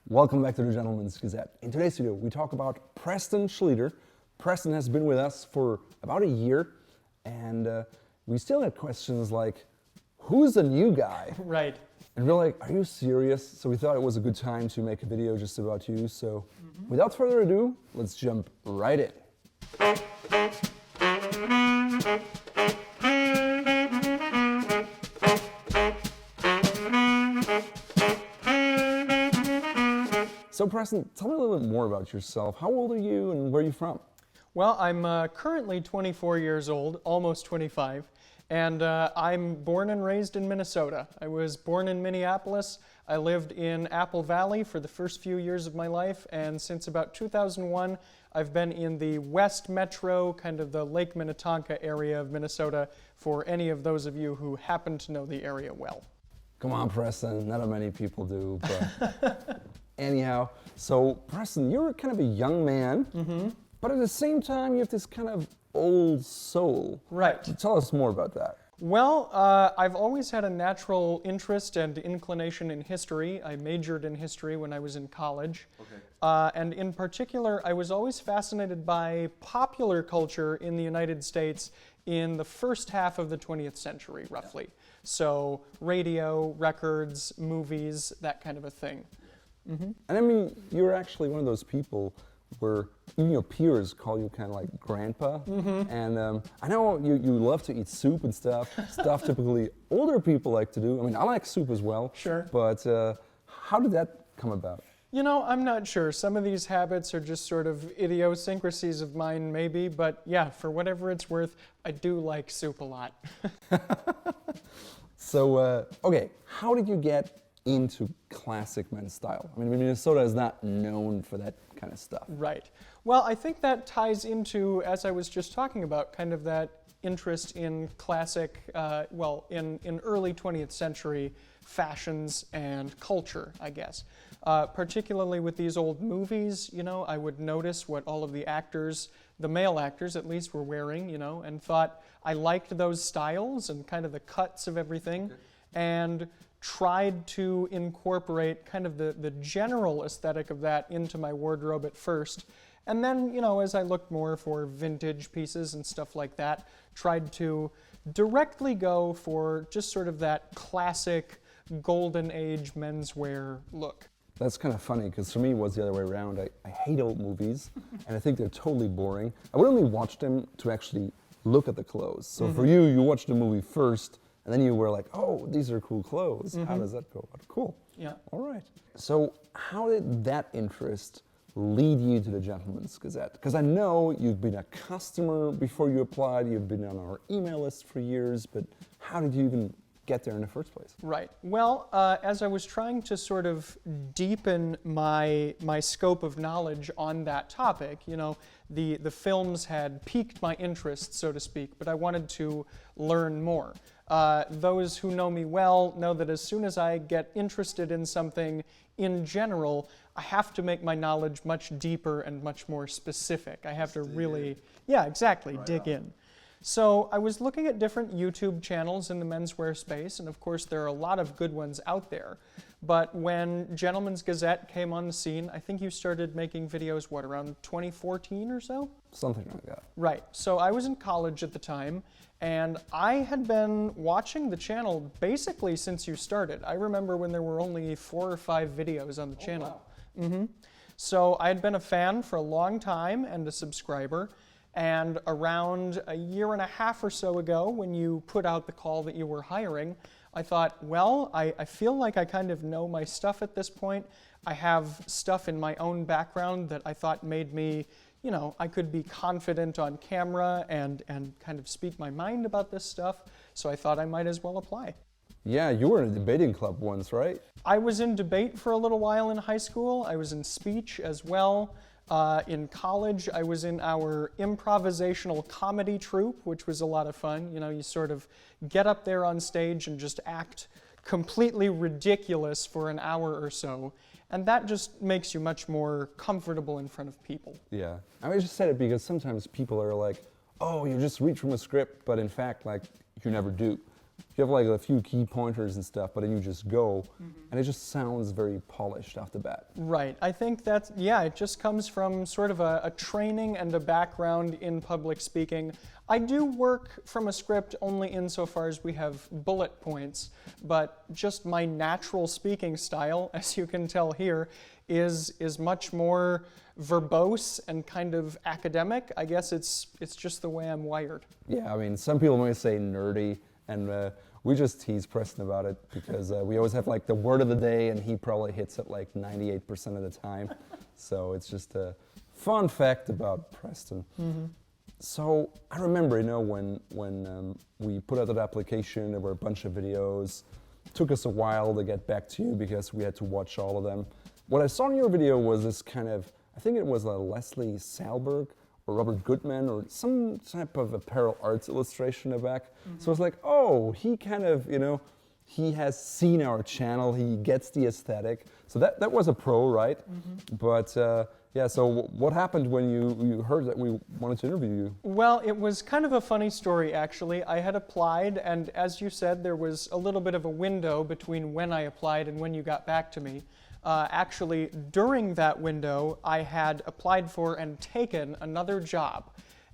Welcome back to the Gentleman's Gazette. In today's video, we talk about Preston Schlueter. Preston has been with us for about a year, and we still had questions like, who's the new guy? Right. And we're like, are you serious? So we thought it was a good time to make a video just about you. So without further ado, let's jump right in. So Preston, tell me a little bit more about yourself. How old are you and where are you from? Well, I'm currently 24 years old, almost 25, and I'm born and raised in Minnesota. I was born in Minneapolis. I lived in Apple Valley for the first few years of my life, and since about 2001, I've been in the West Metro, kind of the Lake Minnetonka area of Minnesota, for any of those of you who happen to know the area well. Come on, Preston. Not many people do, but anyhow. So, Preston, you're kind of a young man, but at the same time, you have this kind of old soul. Right. Tell us more about that. Well, I've always had a natural interest and inclination in history. I majored in history when I was in college. Okay. And in particular, I was always fascinated by popular culture in the United States in the first half of the 20th century, roughly. So radio, records, movies, that kind of a thing. And I mean, you're actually one of those people where even your peers call you kind of like grandpa. And I know you love to eat soup and stuff typically older people like to do. I mean, I like soup as well. Sure. But how did that come about? You know, I'm not sure. Some of these habits are just sort of idiosyncrasies of mine, maybe. But yeah, for whatever it's worth, I do like soup a lot. So, okay, how did you get into classic men's style? I mean, Minnesota is not known for that kind of stuff. Right. Well, I think that ties into, as I was just talking about, kind of that interest in classic, in early 20th century fashions and culture, I guess. Particularly with these old movies, you know, I would notice what all of the actors, the male actors at least, were wearing, you know, and thought I liked those styles and kind of the cuts of everything, and tried to incorporate kind of the general aesthetic of that into my wardrobe at first. And then, you know, as I looked more for vintage pieces and stuff like that, tried to directly go for just sort of that classic golden age menswear look. That's kind of funny, because for me it was the other way around. I hate old movies, and I think they're totally boring. I would only watch them to actually look at the clothes. So for you, you watched the movie first, and then you were like, oh, these are cool clothes. How does that go? Cool. Yeah. All right. So how did that interest lead you to the Gentleman's Gazette? Because I know you've been a customer before you applied, you've been on our email list for years, but how did you even get there in the first place? Right. Well, as I was trying to sort of deepen my scope of knowledge on that topic, you know, the films had piqued my interest, so to speak, but I wanted to learn more. Those who know me well know that as soon as I get interested in something in general, I have to make my knowledge much deeper and much more specific. I have to really, dig in. So I was looking at different YouTube channels in the menswear space, and of course there are a lot of good ones out there. But when Gentleman's Gazette came on the scene, I think you started making videos, around 2014 or so? Something like that. Right. So I was in college at the time, and I had been watching the channel basically since you started. I remember when there were only 4 or 5 videos on the channel. Wow. So I had been a fan for a long time and a subscriber. And around a year and a half or so ago, when you put out the call that you were hiring, I thought, well, I feel like I kind of know my stuff at this point. I have stuff in my own background that I thought made me, you know, I could be confident on camera and kind of speak my mind about this stuff. So I thought I might as well apply. Yeah, you were in a debating club once, right? I was in debate for a little while in high school. I was in speech as well. In college, I was in our improvisational comedy troupe, which was a lot of fun. You know, you sort of get up there on stage and just act completely ridiculous for an hour or so. And that just makes you much more comfortable in front of people. Yeah. I just said it because sometimes people are like, oh, you just read from a script, but in fact, like, you never do. you have like a few key pointers and stuff, but then you just go, and it just sounds very polished off the bat. Right. I think that's, yeah, it just comes from sort of a training and a background in public speaking. I do work from a script only insofar as we have bullet points, but just my natural speaking style, as you can tell here, is much more verbose and kind of academic. I guess it's just the way I'm wired. Yeah, I mean, some people might say nerdy, and we just tease Preston about it because we always have like the word of the day, and he probably hits it like 98% of the time. So it's just a fun fact about Preston. So I remember, when we put out that application, there were a bunch of videos. It took us a while to get back to you because we had to watch all of them. What I saw in your video was this kind of, I think it was a Leslie Salberg or Robert Goodman or some type of apparel arts illustration in the back. So it's like, oh, he kind of, he has seen our channel, he gets the aesthetic. So that was a pro, right? But yeah, so what happened when you heard that we wanted to interview you? Well, it was kind of a funny story, actually. I had applied, and as you said, there was a little bit of a window between when I applied and when you got back to me. Actually, during that window, I had applied for and taken another job.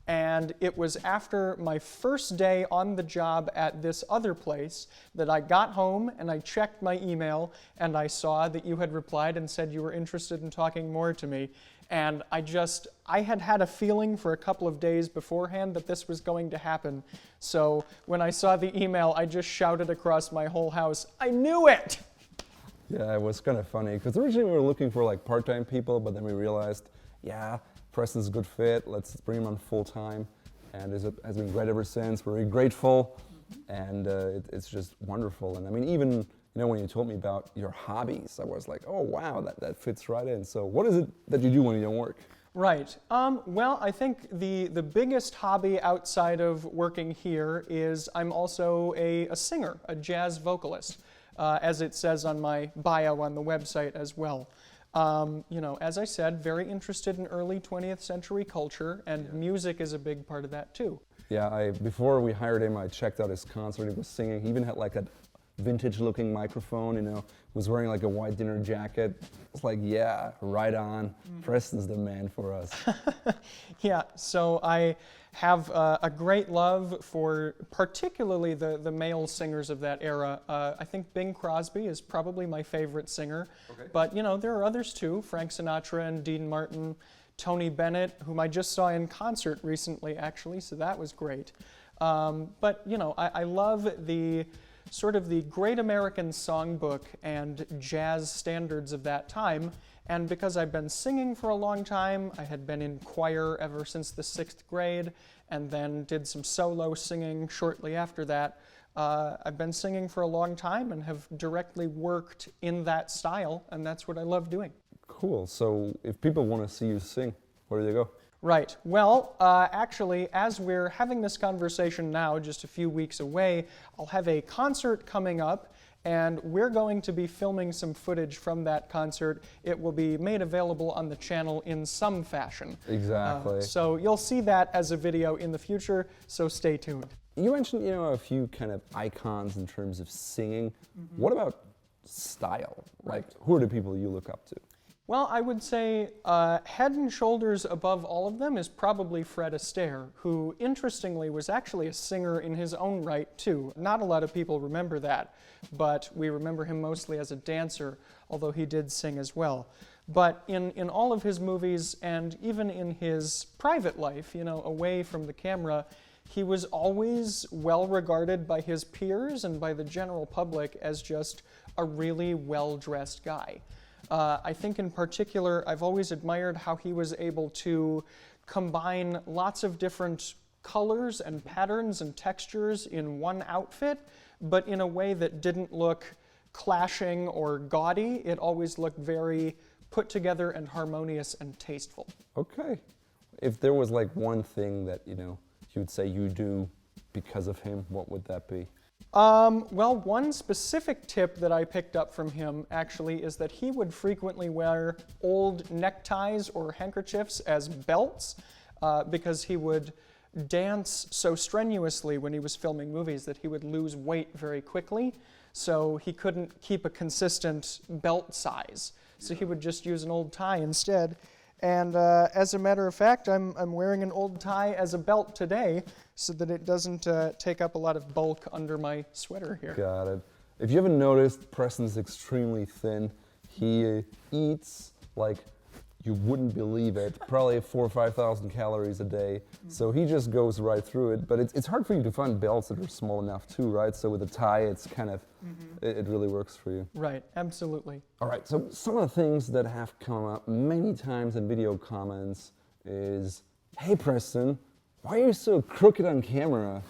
And it was after my first day on the job at this other place that I got home and I checked my email and I saw that you had replied and said you were interested in talking more to me. And I had had a feeling for a couple of days beforehand that this was going to happen. So when I saw the email, I just shouted across my whole house, "I knew it!" Yeah, it was kind of funny because originally we were looking for like part-time people, but then we realized, yeah, Preston's a good fit. Let's bring him on full-time, and it has been great ever since. We're very grateful, and it's just wonderful. And I mean, even when you told me about your hobbies, I was like, oh wow, that fits right in. So what is it that you do when you don't work? Right. Well, I think the biggest hobby outside of working here is I'm also a singer, a jazz vocalist. As it says on my bio on the website as well. As I said, very interested in early 20th century culture, and music is a big part of that too. Yeah, before we hired him, I checked out his concert. He was singing. He even had like a vintage-looking microphone. Was wearing like a white dinner jacket. It's like, yeah, right on. Preston's the man for us. Yeah, so I have a great love for particularly the male singers of that era. I think Bing Crosby is probably my favorite singer. Okay. But, there are others too. Frank Sinatra and Dean Martin, Tony Bennett, whom I just saw in concert recently, actually, so that was great. But, I love the sort of the Great American Songbook and jazz standards of that time. And because I've been singing for a long time, I had been in choir ever since the 6th grade, and then did some solo singing shortly after that. I've been singing for a long time and have directly worked in that style, and that's what I love doing. Cool. So if people want to see you sing, where do they go? Right. Well, actually, as we're having this conversation now, just a few weeks away, I'll have a concert coming up, and we're going to be filming some footage from that concert. It will be made available on the channel in some fashion. Exactly. So you'll see that as a video in the future, so stay tuned. You mentioned, a few kind of icons in terms of singing. What about style? Like, who are the people you look up to? Well, I would say head and shoulders above all of them is probably Fred Astaire, who interestingly was actually a singer in his own right too. Not a lot of people remember that, but we remember him mostly as a dancer, although he did sing as well. But in all of his movies and even in his private life, away from the camera, he was always well regarded by his peers and by the general public as just a really well-dressed guy. I think in particular, I've always admired how he was able to combine lots of different colors and patterns and textures in one outfit, but in a way that didn't look clashing or gaudy. It always looked very put together and harmonious and tasteful. Okay. If there was like one thing that, you'd say you do because of him, what would that be? Well, one specific tip that I picked up from him, actually, is that he would frequently wear old neckties or handkerchiefs as belts, because he would dance so strenuously when he was filming movies that he would lose weight very quickly, so he couldn't keep a consistent belt size. So he would just use an old tie instead. And as a matter of fact, I'm wearing an old tie as a belt today so that it doesn't take up a lot of bulk under my sweater here. Got it. If you haven't noticed, Preston's extremely thin. He eats like you wouldn't believe it, probably 4,000 or 5,000 calories a day. So he just goes right through it. But it's hard for you to find belts that are small enough too, right? So with a tie, it's kind of, it really works for you. Right, absolutely. All right, so some of the things that have come up many times in video comments is, hey Preston, why are you so crooked on camera?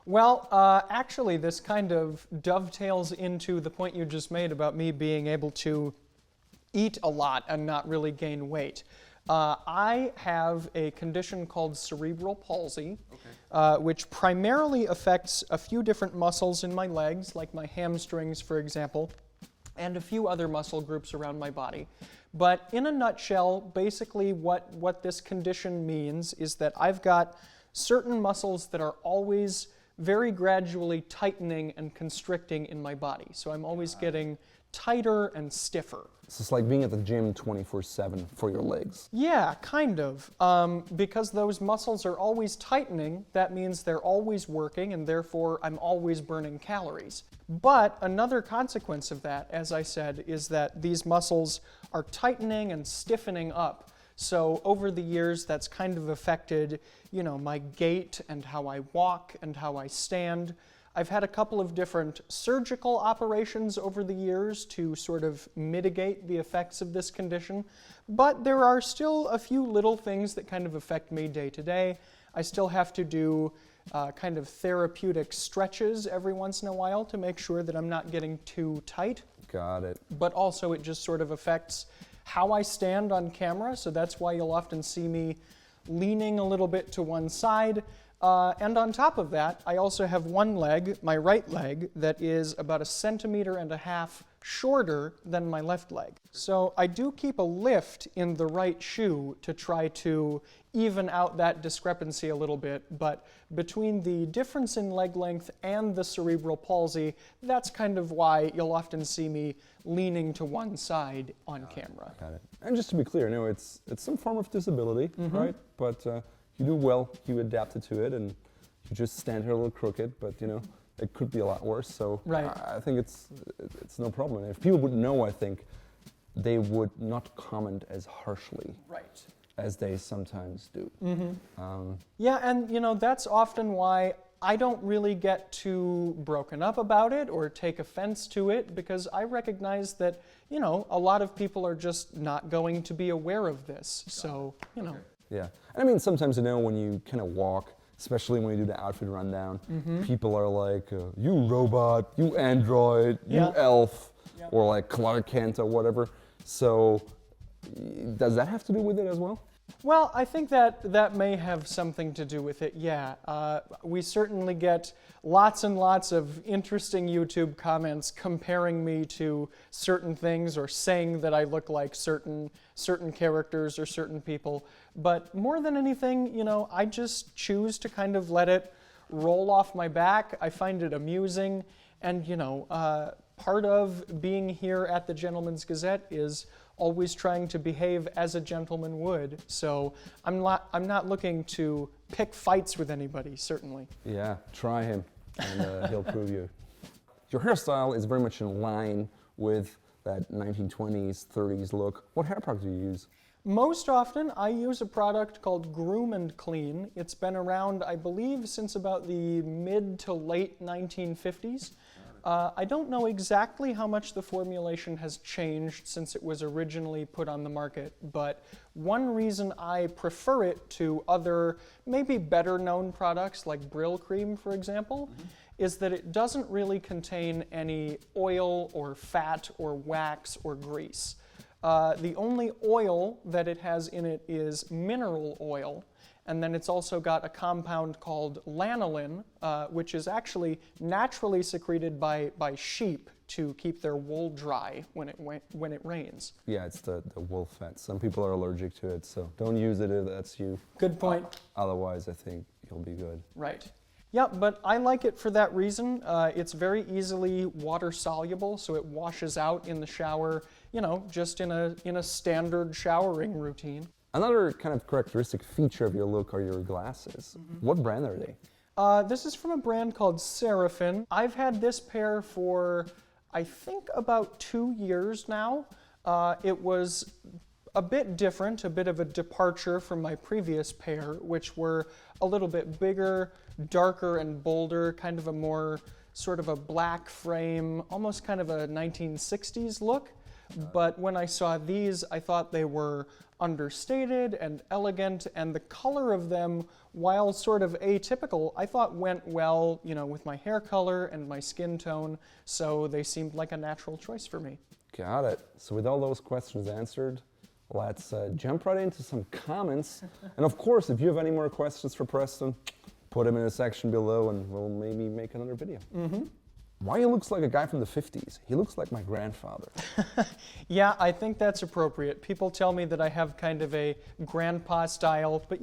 Well, actually, this kind of dovetails into the point you just made about me being able to eat a lot and not really gain weight. I have a condition called cerebral palsy, which primarily affects a few different muscles in my legs, like my hamstrings, for example, and a few other muscle groups around my body. But in a nutshell, basically what this condition means is that I've got certain muscles that are always very gradually tightening and constricting in my body. So I'm always getting tighter and stiffer. So it's like being at the gym 24/7 for your legs. Yeah, kind of. Because those muscles are always tightening, that means they're always working, and therefore I'm always burning calories. But another consequence of that, as I said, is that these muscles are tightening and stiffening up. So over the years, that's kind of affected, my gait and how I walk and how I stand. I've had a couple of different surgical operations over the years to sort of mitigate the effects of this condition, but there are still a few little things that kind of affect me day to day. I still have to do kind of therapeutic stretches every once in a while to make sure that I'm not getting too tight. Got it. But also it just sort of affects how I stand on camera, so that's why you'll often see me leaning a little bit to one side. And on top of that, I also have one leg, my right leg, that is about 1.5 centimeters shorter than my left leg. So I do keep a lift in the right shoe to try to even out that discrepancy a little bit, but between the difference in leg length and the cerebral palsy, that's kind of why you'll often see me leaning to one side on camera. Got it. And just to be clear, it's some form of disability, right? But you do well, you adapted to it, and you just stand here a little crooked, but it could be a lot worse. So Right. I think it's no problem. If people would know, I think they would not comment as harshly Right. as they sometimes do. Yeah, and that's often why I don't really get too broken up about it or take offense to it, because I recognize that, a lot of people are just not going to be aware of this. So, Yeah. And I mean, sometimes, when you kind of walk, especially when you do the outfit rundown, people are like, you robot, you android, you Yeah. elf, Yeah. or like Clark Kent or whatever. So does that have to do with it as well? Well, I think that may have something to do with it, yeah. We certainly get lots and lots of interesting YouTube comments comparing me to certain things or saying that I look like certain characters or certain people. But more than anything, I just choose to kind of let it roll off my back. I find it amusing, and part of being here at the Gentleman's Gazette is always trying to behave as a gentleman would. So I'm not looking to pick fights with anybody, certainly. Yeah, try him, and he'll prove you. Your hairstyle is very much in line with that 1920s, 30s look. What hair product do you use? Most often, I use a product called Groom and Clean. It's been around, I believe, since about the mid to late 1950s. I don't know exactly how much the formulation has changed since it was originally put on the market, but one reason I prefer it to other, maybe better known products like Brill Cream, for example, is that it doesn't really contain any oil or fat or wax or grease. The only oil that it has in it is mineral oil, And then it's also got a compound called lanolin, which is actually naturally secreted by sheep to keep their wool dry when it rains. Yeah, it's the wool fat. Some people are allergic to it, so don't use it if that's you. Good point. Otherwise, I think you'll be good. Right. Yeah, but I like it for that reason. It's very easily water soluble, so it washes out in the shower, just in a standard showering routine. Another kind of characteristic feature of your look are your glasses. What brand are they? This is from a brand called Seraphim. I've had this pair for, I think, about 2 years now. It was a bit different, a bit of a departure from my previous pair, which were a little bit bigger, darker and bolder, kind of a more sort of a black frame, almost kind of a 1960s look. But when I saw these, I thought they were understated and elegant, and the color of them, while sort of atypical, I thought went well, with my hair color and my skin tone, so they seemed like a natural choice for me. Got it. So with all those questions answered, let's jump right into some comments. And of course, if you have any more questions for Preston, put them in the section below and we'll maybe make another video. Why he looks like a guy from the 50s? He looks like my grandfather. Yeah, I think that's appropriate. People tell me that I have kind of a grandpa style, but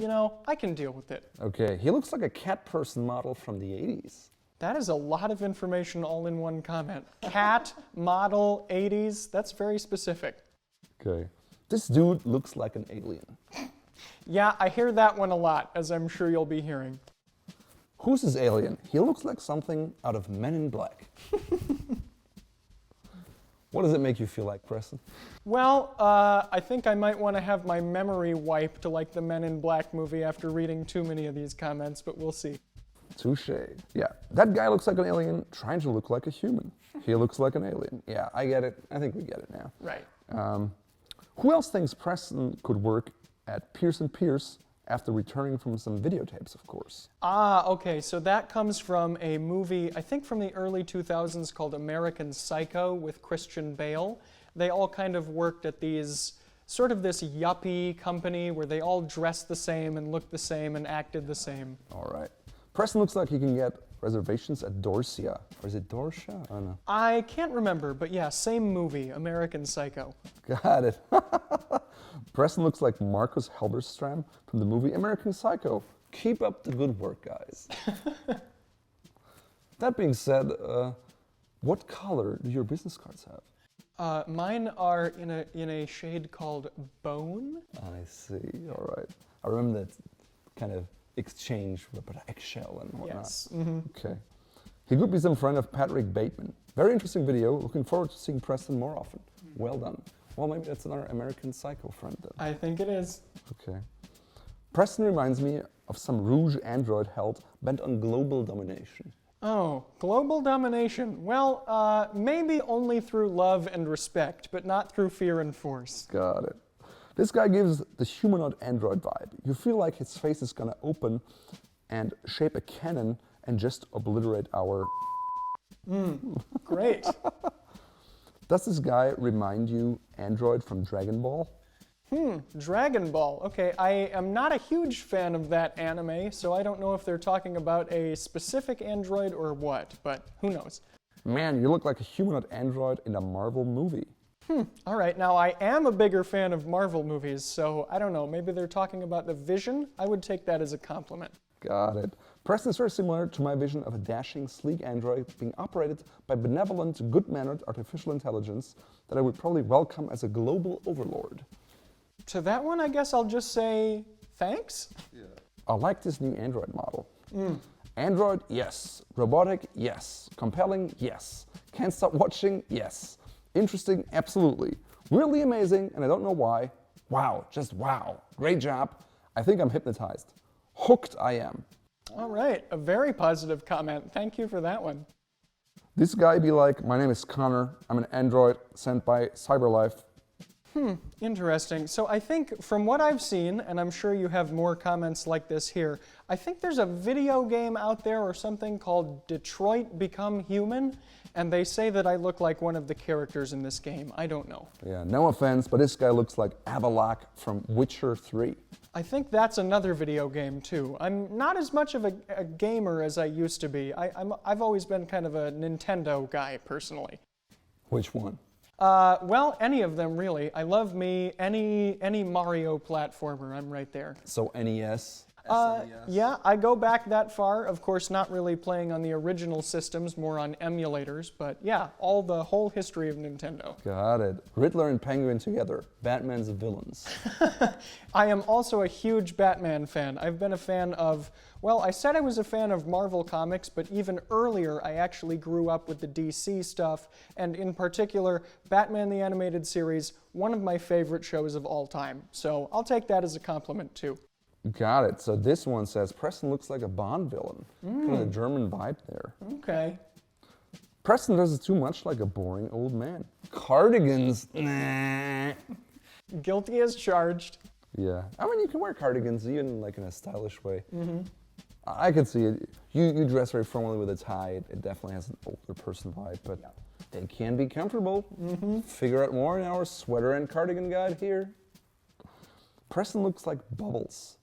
I can deal with it. Okay, he looks like a cat person model from the 80s. That is a lot of information all in one comment. Cat, model, 80s, that's very specific. Okay. This dude looks like an alien. Yeah, I hear that one a lot, as I'm sure you'll be hearing. Who's this alien? He looks like something out of Men in Black. What does it make you feel like, Preston? Well, I think I might want to have my memory wiped like the Men in Black movie after reading too many of these comments, but we'll see. Touche. Yeah, that guy looks like an alien trying to look like a human. He looks like an alien. Yeah, I get it. I think we get it now. Right. Who else thinks Preston could work at Pierce & Pierce after returning from some videotapes, of course? Okay, so that comes from a movie, I think from the early 2000s, called American Psycho with Christian Bale. They all kind of worked at these, sort of this yuppie company where they all dressed the same and looked the same and acted the same. All right. Preston looks like he can get reservations at Dorsia. Or is it Dorsia? I don't know. I can't remember, but yeah, same movie, American Psycho. Got it. Preston looks like Marcus Halberstram from the movie American Psycho. Keep up the good work, guys. That being said, what color do your business cards have? Mine are in a shade called Bone. I see. All right. I remember that kind of exchange with an eggshell and whatnot. Yes. Okay. He could be some friend of Patrick Bateman. Very interesting video. Looking forward to seeing Preston more often. Well done. Well, maybe that's another American Psycho friend then. I think it is. Okay. Preston reminds me of some rouge android held bent on global domination. Oh, global domination. Well, maybe only through love and respect, but not through fear and force. Got it. This guy gives the humanoid android vibe. You feel like his face is gonna open and shape a cannon and just obliterate our... Great. Does this guy remind you Android from Dragon Ball? Dragon Ball. Okay, I am not a huge fan of that anime, so I don't know if they're talking about a specific android or what, but who knows. Man, you look like a humanoid android in a Marvel movie. All right, now I am a bigger fan of Marvel movies, so I don't know, maybe they're talking about the Vision? I would take that as a compliment. Got it. Preston is very similar to my vision of a dashing, sleek android being operated by benevolent, good-mannered artificial intelligence that I would probably welcome as a global overlord. To that one, I guess I'll just say thanks. Yeah. I like this new android model. Android, yes. Robotic, yes. Compelling, yes. Can't stop watching, yes. Interesting, absolutely. Really amazing, and I don't know why. Wow, just wow. Great job. I think I'm hypnotized. Hooked I am. All right, a very positive comment. Thank you for that one. This guy be like, my name is Connor. I'm an android sent by CyberLife. Interesting. So I think from what I've seen, and I'm sure you have more comments like this here, I think there's a video game out there or something called Detroit Become Human, and they say that I look like one of the characters in this game. I don't know. Yeah, no offense, but this guy looks like Avalok from Witcher 3. I think that's another video game too. I'm not as much of a gamer as I used to be. I've always been kind of a Nintendo guy personally. Which one? Well, any of them really. I love me any Mario platformer. I'm right there. So NES? Yeah, I go back that far. Of course, not really playing on the original systems, more on emulators. But yeah, the whole history of Nintendo. Got it. Riddler and Penguin together. Batman's villains. I am also a huge Batman fan. I've been a fan of, well, I said I was a fan of Marvel Comics, but even earlier I actually grew up with the DC stuff, and in particular, Batman the Animated Series, one of my favorite shows of all time. So I'll take that as a compliment too. Got it. So this one says, Preston looks like a Bond villain. Kind of a German vibe there. Okay. Preston does too much like a boring old man. Cardigans? Nah. Guilty as charged. Yeah. I mean, you can wear cardigans even like in a stylish way. I can see it. You dress very formally with a tie. It definitely has an older person vibe, but they can be comfortable. Figure out more in our sweater and cardigan guide here. Preston looks like Bubbles.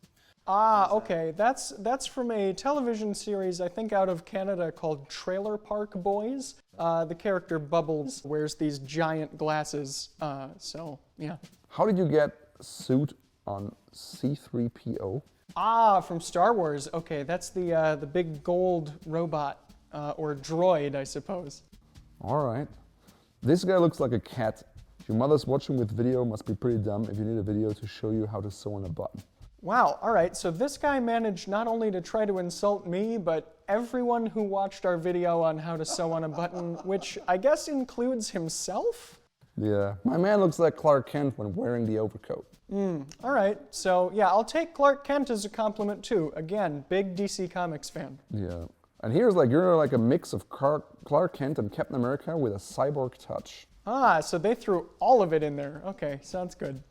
Ah, okay. That's from a television series, I think out of Canada, called Trailer Park Boys. The character Bubbles wears these giant glasses, so yeah. How did you get suit on C-3PO? Ah, from Star Wars. Okay, that's the big gold robot, or droid, I suppose. All right. This guy looks like a cat. If your mother's watching with video, must be pretty dumb if you need a video to show you how to sew on a button. Wow, all right, so this guy managed not only to try to insult me, but everyone who watched our video on how to sew on a button, which I guess includes himself? Yeah, my man looks like Clark Kent when wearing the overcoat. All right, so yeah, I'll take Clark Kent as a compliment too. Again, big DC Comics fan. Yeah, and here's like, you're like a mix of Clark Kent and Captain America with a cyborg touch. Ah, so they threw all of it in there. Okay, sounds good.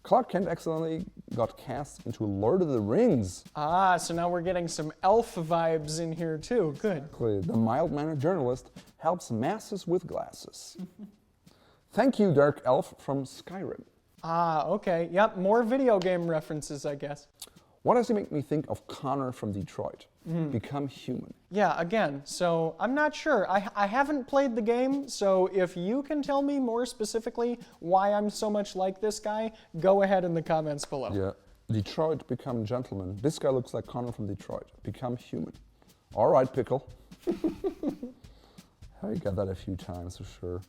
Clark Kent accidentally got cast into Lord of the Rings. Ah, so now we're getting some elf vibes in here too. Good. The mild-mannered journalist helps masses with glasses. Thank you, Dark Elf from Skyrim. Ah, okay. Yep, more video game references, I guess. What does he make me think of Connor from Detroit? Become Human. Yeah, again, so I'm not sure. I haven't played the game, so if you can tell me more specifically why I'm so much like this guy, go ahead in the comments below. Yeah. Detroit, become gentleman. This guy looks like Connor from Detroit. Become human. All right, Pickle. I got that a few times for sure.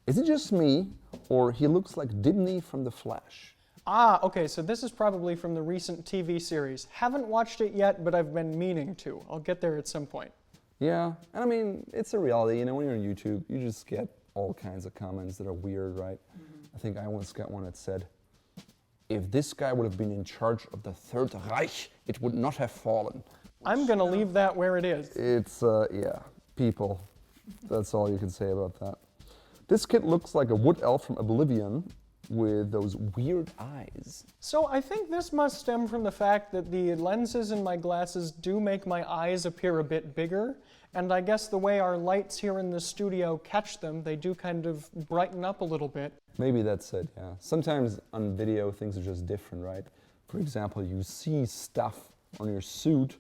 Is it just me, or he looks like Dibney from The Flash? Ah, okay, so this is probably from the recent TV series. Haven't watched it yet, but I've been meaning to. I'll get there at some point. Yeah, and I mean, it's a reality. You know, when you're on YouTube, you just get all kinds of comments that are weird, right? I think I once got one that said, if this guy would have been in charge of the Third Reich, it would not have fallen. I'm gonna leave that where it is. It's, yeah, people. That's all you can say about that. This kid looks like a wood elf from Oblivion with those weird eyes. So I think this must stem from the fact that the lenses in my glasses do make my eyes appear a bit bigger, and I guess the way our lights here in the studio catch them, they do kind of brighten up a little bit. Maybe that's it, yeah. Sometimes on video things are just different, right? For example, you see stuff on your suit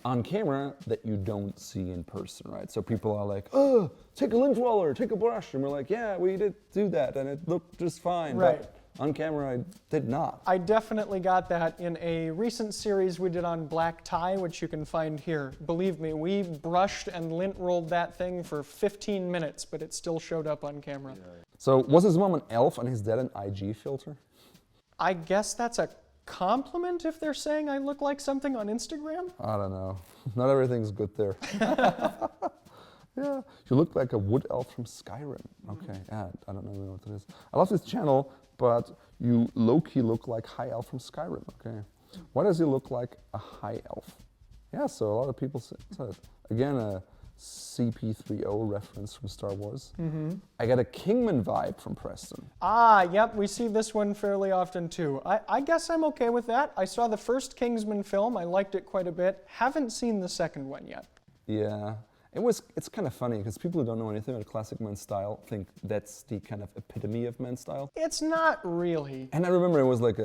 on camera that you don't see in person, right? So people are like, oh, take a lint roller, take a brush. And we're like, yeah, we did do that and it looked just fine. Right. But on camera, I did not. I definitely got that in a recent series we did on black tie, which you can find here. Believe me, we brushed and lint rolled that thing for 15 minutes, but it still showed up on camera. So was his mom an elf and his dad an IG filter? I guess that's a compliment if they're saying I look like something on Instagram? I don't know. Not everything's good there. Yeah, you look like a wood elf from Skyrim. Okay, yeah, I don't know what that is. I love this channel, but you low-key look like High Elf from Skyrim. Okay, why does he look like a high elf? Yeah, so a lot of people say it. Again, CP3O reference from Star Wars. I got a Kingman vibe from Preston. Ah, yep, we see this one fairly often too. I guess I'm okay with that. I saw the first Kingsman film, I liked it quite a bit. Haven't seen the second one yet. Yeah, it's kind of funny because people who don't know anything about classic men's style think that's the kind of epitome of men's style. It's not really. And I remember it was like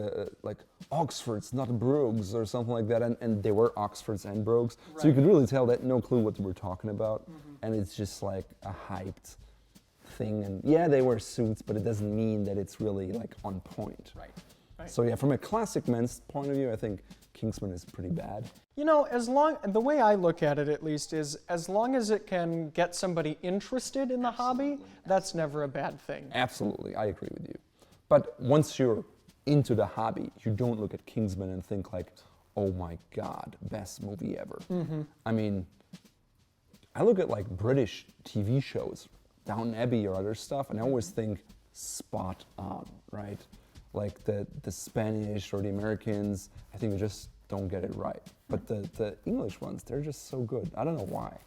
Oxfords, not Brogues or something like that, and they were Oxfords and Brogues, so you could really tell that no clue what they were talking about, and it's just like a hyped thing. And yeah, they wear suits, but it doesn't mean that it's really like on point. Right. So yeah, from a classic men's point of view, I think Kingsman is pretty bad. You know, the way I look at it at least is, as long as it can get somebody interested in the hobby, that's never a bad thing. Absolutely, I agree with you. But once you're into the hobby, you don't look at Kingsman and think like, oh my God, best movie ever. I mean, I look at like British TV shows, Downton Abbey or other stuff, and I always think spot on, right? Like the Spanish or the Americans, I think they just don't get it right. But the English ones, they're just so good. I don't know why.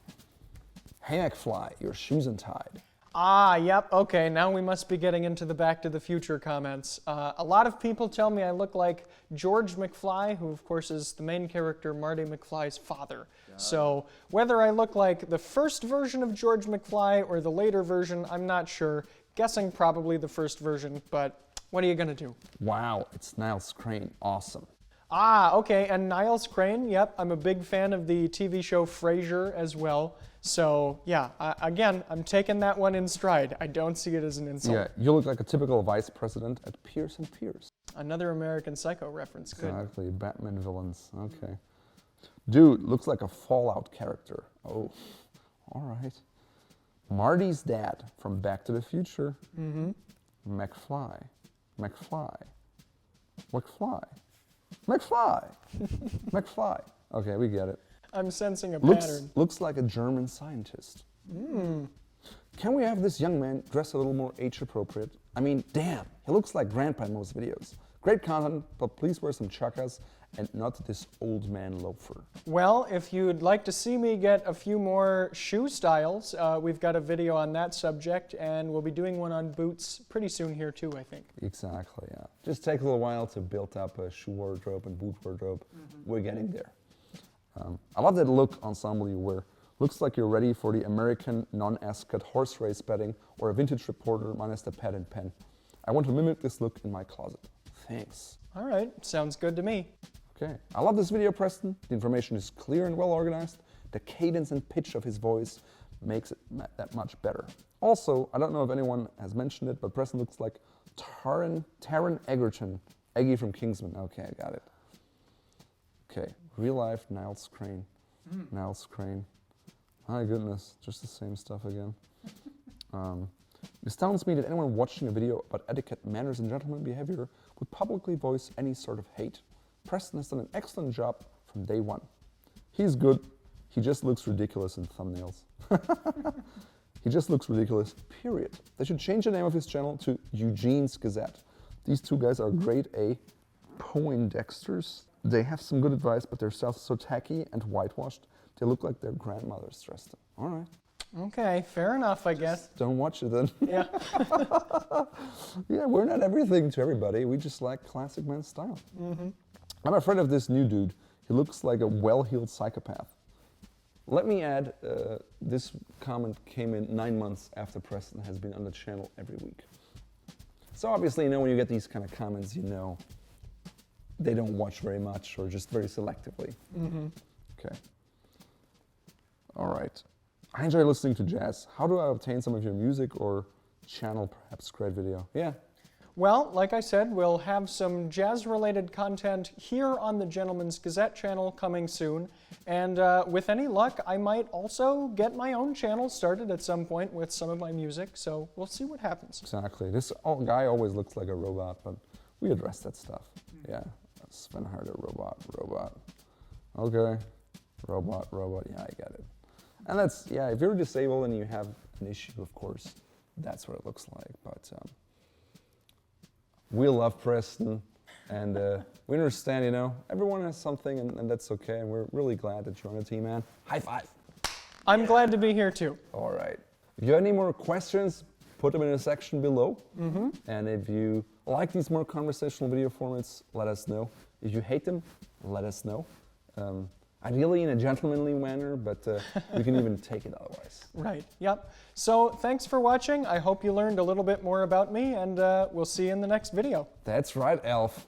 Hey McFly, your shoes untied. Ah, yep, okay, now we must be getting into the Back to the Future comments. A lot of people tell me I look like George McFly, who of course is the main character, Marty McFly's father. So whether I look like the first version of George McFly or the later version, I'm not sure. Guessing probably the first version, but what are you gonna do? Wow, it's Niles Crane, awesome. Ah, okay, and Niles Crane, yep, I'm a big fan of the TV show Frasier as well. So, yeah, again, I'm taking that one in stride. I don't see it as an insult. Yeah, you look like a typical vice president at Pierce & Pierce. Another American Psycho reference, good. Exactly, Batman villains, okay. Dude, looks like a Fallout character. Oh, all right. Marty's dad from Back to the Future. McFly. McFly. Okay, we get it. I'm sensing a pattern. Looks like a German scientist. Can we have this young man dress a little more age appropriate? I mean, damn, he looks like grandpa in most videos. Great content, but please wear some chukkas and not this old man loafer. Well, if you'd like to see me get a few more shoe styles, we've got a video on that subject, and we'll be doing one on boots pretty soon here too, I think. Exactly, yeah. Just take a little while to build up a shoe wardrobe and boot wardrobe. We're getting there. I love that look ensemble you wear. Looks like you're ready for the American non-ascot horse race betting or a vintage reporter minus the pad and pen. I want to mimic this look in my closet. Thanks. All right, sounds good to me. Okay, I love this video, Preston. The information is clear and well organized. The cadence and pitch of his voice makes it that much better. Also, I don't know if anyone has mentioned it, but Preston looks like Taron Egerton, Eggy from Kingsman. Okay, I got it. Okay, real life Niles Crane. Niles Crane. My goodness, just the same stuff again. It astounds me that anyone watching a video about etiquette, manners, and gentleman behavior would publicly voice any sort of hate. Preston has done an excellent job from day one. He's good, he just looks ridiculous in thumbnails. He just looks ridiculous, period. They should change the name of his channel to Eugene's Gazette. These two guys are grade A Poindexters. They have some good advice, but their styles are so tacky and whitewashed, they look like their grandmothers dressed them. All right. Okay, fair enough, I guess. Don't watch it then. Yeah. Yeah, we're not everything to everybody. We just like classic men's style. I'm afraid of this new dude. He looks like a well-heeled psychopath. Let me add, this comment came in 9 months after Preston has been on the channel every week. So obviously, you know, when you get these kind of comments, you know they don't watch very much or just very selectively. Okay. All right. I enjoy listening to jazz. How do I obtain some of your music or channel, perhaps? Great video. Yeah. Well, like I said, we'll have some jazz-related content here on the Gentleman's Gazette channel coming soon. And with any luck, I might also get my own channel started at some point with some of my music. So we'll see what happens. Exactly. This guy always looks like a robot, but we address that stuff. Yeah. Sven Harder, robot. Okay. Robot. Yeah, I get it. And that's, yeah, if you're disabled and you have an issue, of course, that's what it looks like. But we love Preston, and we understand, you know, everyone has something, and that's okay. And we're really glad that you're on the team, man. High five. I'm glad to be here too. All right. If you have any more questions, put them in the section below. And if you like these more conversational video formats, let us know. If you hate them, let us know. Ideally in a gentlemanly manner, but we can even take it otherwise. Right, yep. So thanks for watching. I hope you learned a little bit more about me, and we'll see you in the next video. That's right, Elf.